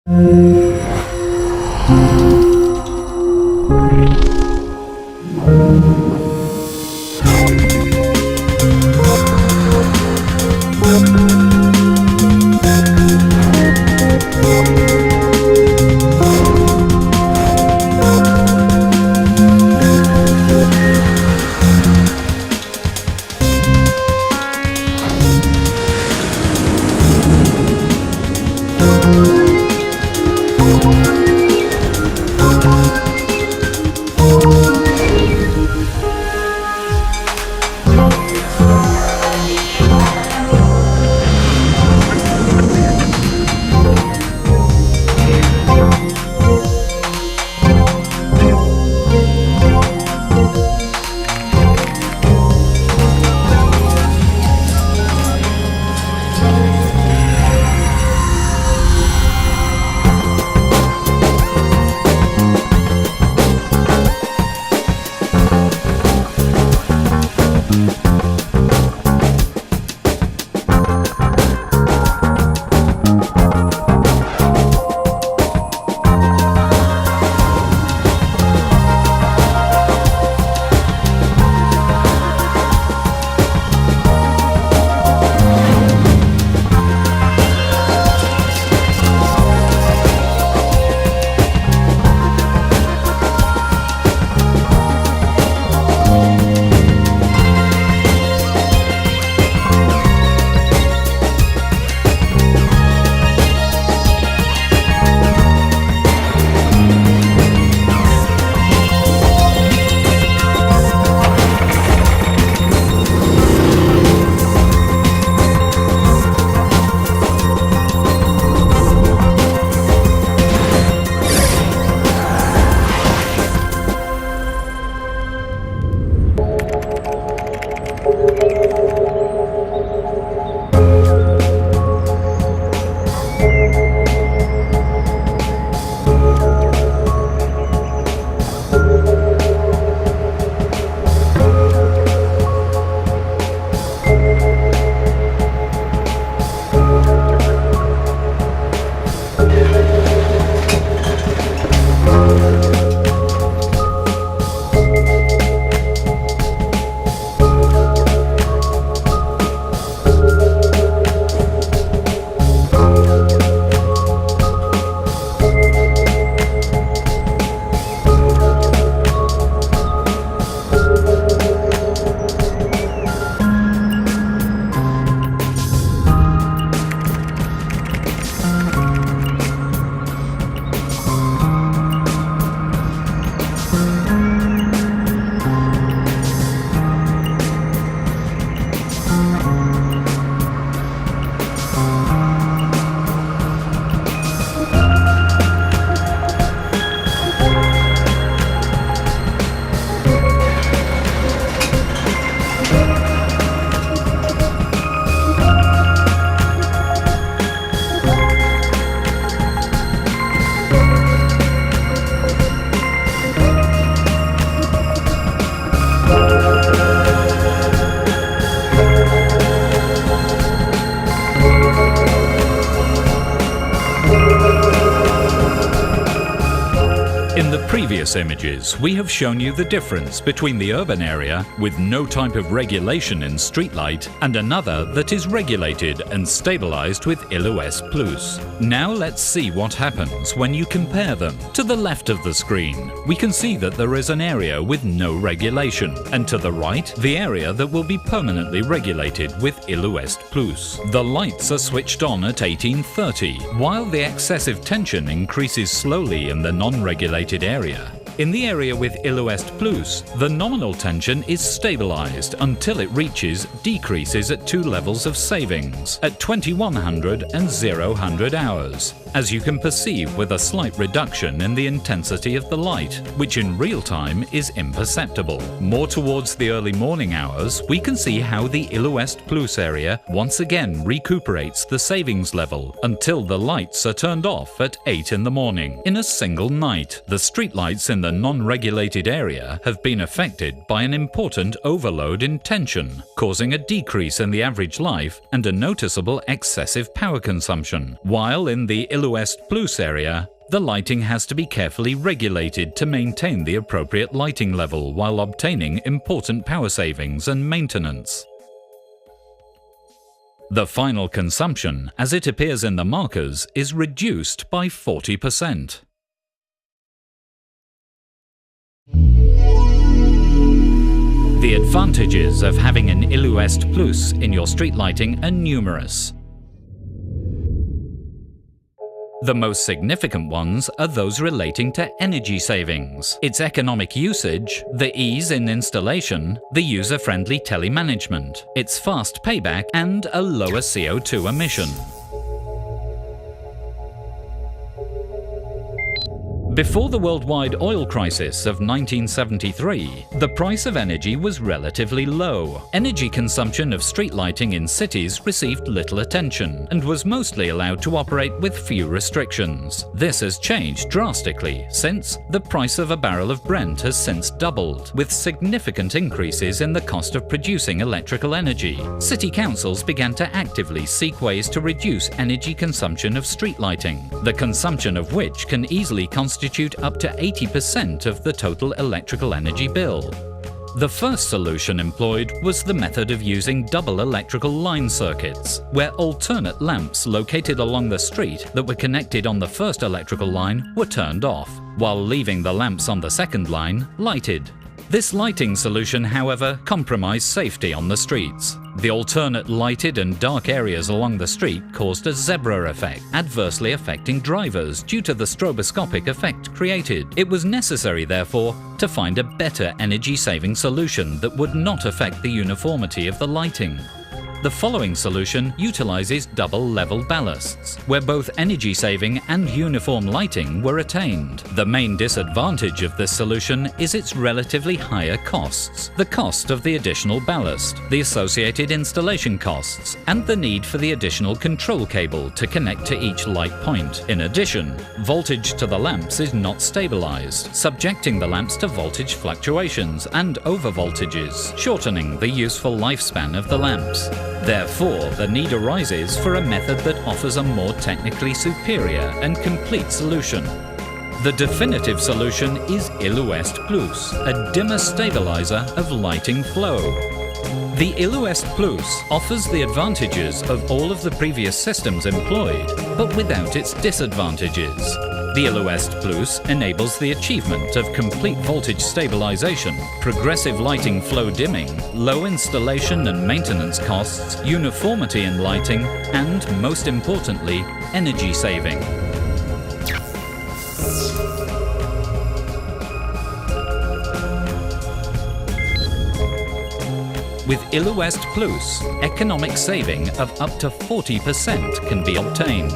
In the previous images, we have shown you the difference between the urban area with no type of regulation in streetlight and another that is regulated and stabilized with ILUEST Plus. Now let's see what happens when you compare them. To the left of the screen, we can see that there is an area with no regulation, and to the right, the area that will be permanently regulated with ILUEST Plus. The lights are switched on at 1830, while the excessive tension increases slowly in the non-regulated area. In the area with ILUEST Plus, the nominal tension is stabilized until it decreases at two levels of savings, at 2100 and 0 hours, as you can perceive with a slight reduction in the intensity of the light, which in real time is imperceptible. More towards the early morning hours, we can see how the ILUEST Plus area once again recuperates the savings level until the lights are turned off at 8 in the morning. In a single night, the streetlights in the non-regulated area have been affected by an important overload in tension, causing a decrease in the average life and a noticeable excessive power consumption, while in the ILUEST Plus area, the lighting has to be carefully regulated to maintain the appropriate lighting level while obtaining important power savings and maintenance. The final consumption, as it appears in the markers, is reduced by 40%. The advantages of having an ILUEST Plus in your street lighting are numerous. The most significant ones are those relating to energy savings, its economic usage, the ease in installation, the user-friendly telemanagement, its fast payback, and a lower CO2 emission. Before the worldwide oil crisis of 1973, the price of energy was relatively low. Energy consumption of street lighting in cities received little attention and was mostly allowed to operate with few restrictions. This has changed drastically since the price of a barrel of Brent has since doubled, with significant increases in the cost of producing electrical energy. City councils began to actively seek ways to reduce energy consumption of street lighting, the consumption of which can easily constitute up to 80% of the total electrical energy bill. The first solution employed was the method of using double electrical line circuits, where alternate lamps located along the street that were connected on the first electrical line were turned off, while leaving the lamps on the second line lighted. This lighting solution, however, compromised safety on the streets. The alternate lighted and dark areas along the street caused a zebra effect, adversely affecting drivers due to the stroboscopic effect created. It was necessary, therefore, to find a better energy-saving solution that would not affect the uniformity of the lighting. The following solution utilizes double-level ballasts, where both energy-saving and uniform lighting were attained. The main disadvantage of this solution is its relatively higher costs, the cost of the additional ballast, the associated installation costs, and the need for the additional control cable to connect to each light point. In addition, voltage to the lamps is not stabilized, subjecting the lamps to voltage fluctuations and overvoltages, shortening the useful lifespan of the lamps. Therefore, the need arises for a method that offers a more technically superior and complete solution. The definitive solution is ILUEST Plus, a dimmer stabilizer of lighting flow. The ILUEST Plus offers the advantages of all of the previous systems employed, but without its disadvantages. The ILUEST Plus enables the achievement of complete voltage stabilization, progressive lighting flow dimming, low installation and maintenance costs, uniformity in lighting, and, most importantly, energy saving. With ILUEST Plus, economic saving of up to 40% can be obtained.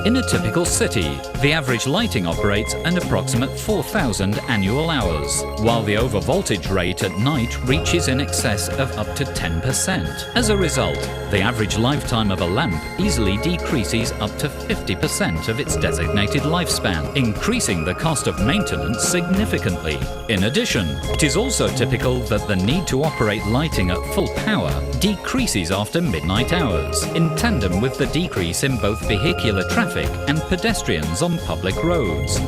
In a typical city, the average lighting operates an approximate 4,000 annual hours, while the overvoltage rate at night reaches in excess of up to 10%. As a result, the average lifetime of a lamp easily decreases up to 50% of its designated lifespan, increasing the cost of maintenance significantly. In addition, it is also typical that the need to operate lighting at full power decreases after midnight hours, in tandem with the decrease in both vehicular traffic and pedestrians on public roads.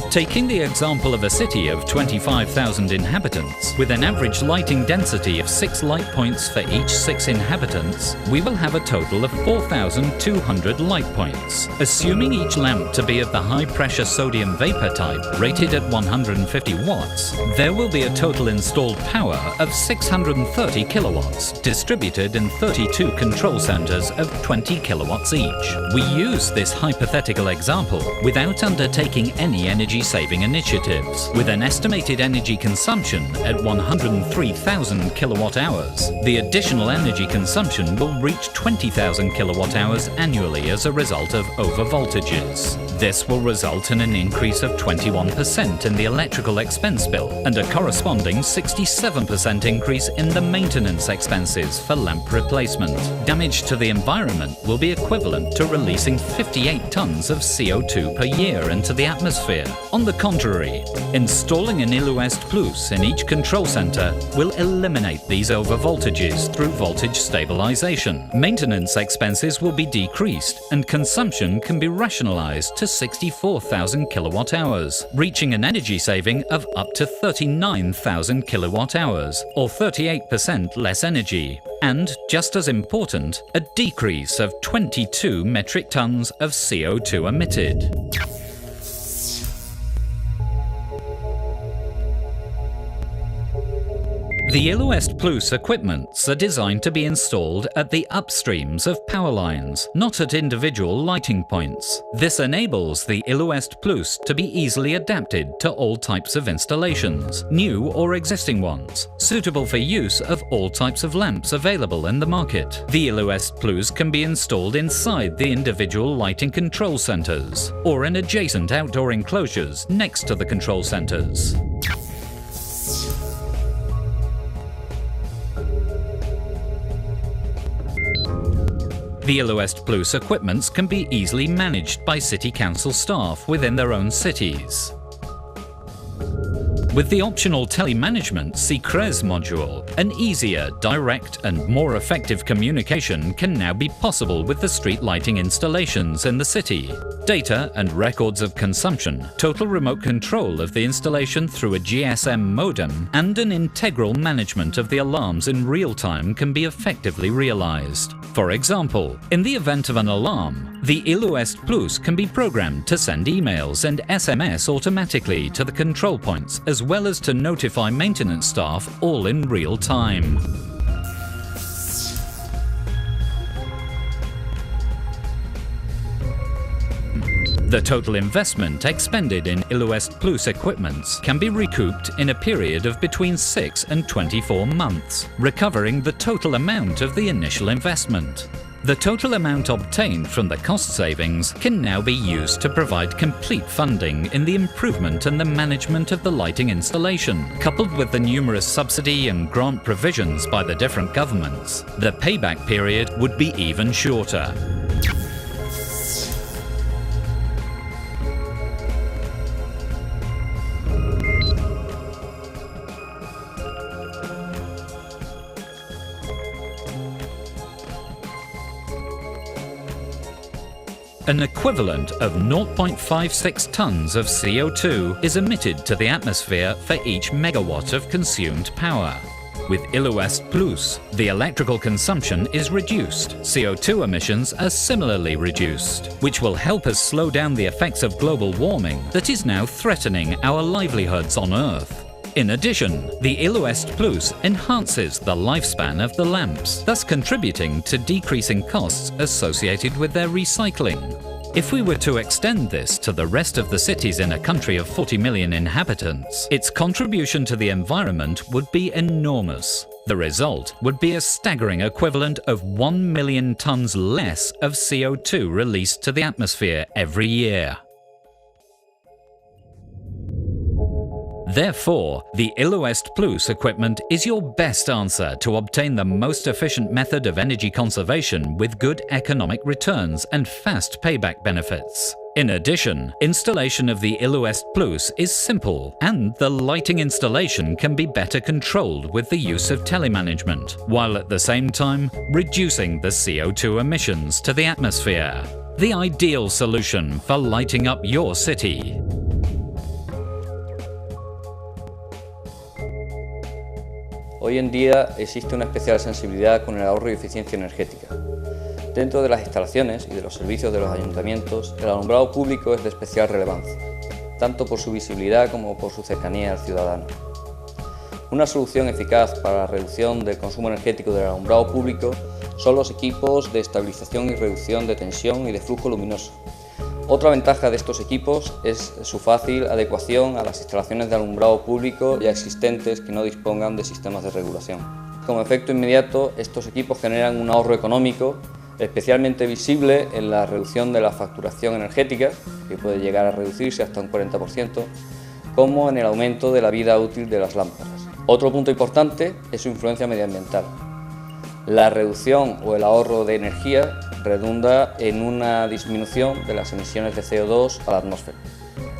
Taking the example of a city of 25,000 inhabitants, with an average lighting density of 6 light points for each 6 inhabitants, we will have a total of 4,200 light points. Assuming each lamp to be of the high-pressure sodium vapor type, rated at 150 watts, there will be a total installed power of 630 kilowatts, distributed in 32 control centers of 20 kilowatts each. We use this hypothetical example without undertaking any energy-saving initiatives. With an estimated energy consumption at 103,000 kilowatt-hours, the additional energy consumption will reach 20,000 kilowatt-hours annually as a result of overvoltages. This will result in an increase of 21% in the electrical expense bill and a corresponding 67% increase in the maintenance expenses for lamp replacement. Damage to the environment will be equivalent to releasing 58 tons of CO2 per year into the atmosphere. On the contrary, installing an ILUEST Plus in each control center will eliminate these overvoltages through voltage stabilization. Maintenance expenses will be decreased and consumption can be rationalized to 64,000 kilowatt hours, reaching an energy saving of up to 39,000 kilowatt hours, or 38% less energy. And, just as important, a decrease of 22 metric tons of CO2 emitted. The ILUEST Plus equipments are designed to be installed at the upstreams of power lines, not at individual lighting points. This enables the ILUEST Plus to be easily adapted to all types of installations, new or existing ones, suitable for use of all types of lamps available in the market. The ILUEST Plus can be installed inside the individual lighting control centers, or in adjacent outdoor enclosures next to the control centers. The ILUEST Plus equipments can be easily managed by City Council staff within their own cities. With the optional telemanagement CCRES module, an easier, direct and more effective communication can now be possible with the street lighting installations in the city. Data and records of consumption, total remote control of the installation through a GSM modem, and an integral management of the alarms in real time can be effectively realized. For example, in the event of an alarm, the ILUEST Plus can be programmed to send emails and SMS automatically to the control points, as well as to notify maintenance staff all in real time. The total investment expended in ILUEST Plus equipments can be recouped in a period of between 6 and 24 months, recovering the total amount of the initial investment. The total amount obtained from the cost savings can now be used to provide complete funding in the improvement and the management of the lighting installation. Coupled with the numerous subsidy and grant provisions by the different governments, the payback period would be even shorter. An equivalent of 0.56 tons of CO2 is emitted to the atmosphere for each megawatt of consumed power. With ILUEST Plus, the electrical consumption is reduced. CO2 emissions are similarly reduced, which will help us slow down the effects of global warming that is now threatening our livelihoods on Earth. In addition, the ILUEST Plus enhances the lifespan of the lamps, thus contributing to decreasing costs associated with their recycling. If we were to extend this to the rest of the cities in a country of 40 million inhabitants, its contribution to the environment would be enormous. The result would be a staggering equivalent of 1 million tons less of CO2 released to the atmosphere every year. Therefore, the ILUEST Plus equipment is your best answer to obtain the most efficient method of energy conservation with good economic returns and fast payback benefits. In addition, installation of the ILUEST Plus is simple, and the lighting installation can be better controlled with the use of telemanagement, while at the same time reducing the CO2 emissions to the atmosphere. The ideal solution for lighting up your city. Hoy en día existe una especial sensibilidad con el ahorro y eficiencia energética. Dentro de las instalaciones y de los servicios de los ayuntamientos, el alumbrado público es de especial relevancia, tanto por su visibilidad como por su cercanía al ciudadano. Una solución eficaz para la reducción del consumo energético del alumbrado público son los equipos de estabilización y reducción de tensión y de flujo luminoso. Otra ventaja de estos equipos es su fácil adecuación a las instalaciones de alumbrado público ya existentes que no dispongan de sistemas de regulación. Como efecto inmediato, estos equipos generan un ahorro económico especialmente visible en la reducción de la facturación energética, que puede llegar a reducirse hasta un 40%, como en el aumento de la vida útil de las lámparas. Otro punto importante es su influencia medioambiental. La reducción o el ahorro de energía redunda en una disminución de las emisiones de CO2 a la atmósfera.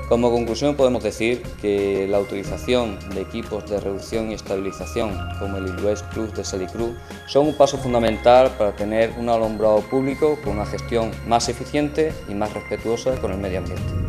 Como conclusión podemos decir que la utilización de equipos de reducción y estabilización como el ILUEST de Salicru son un paso fundamental para tener un alumbrado público con una gestión más eficiente y más respetuosa con el medio ambiente.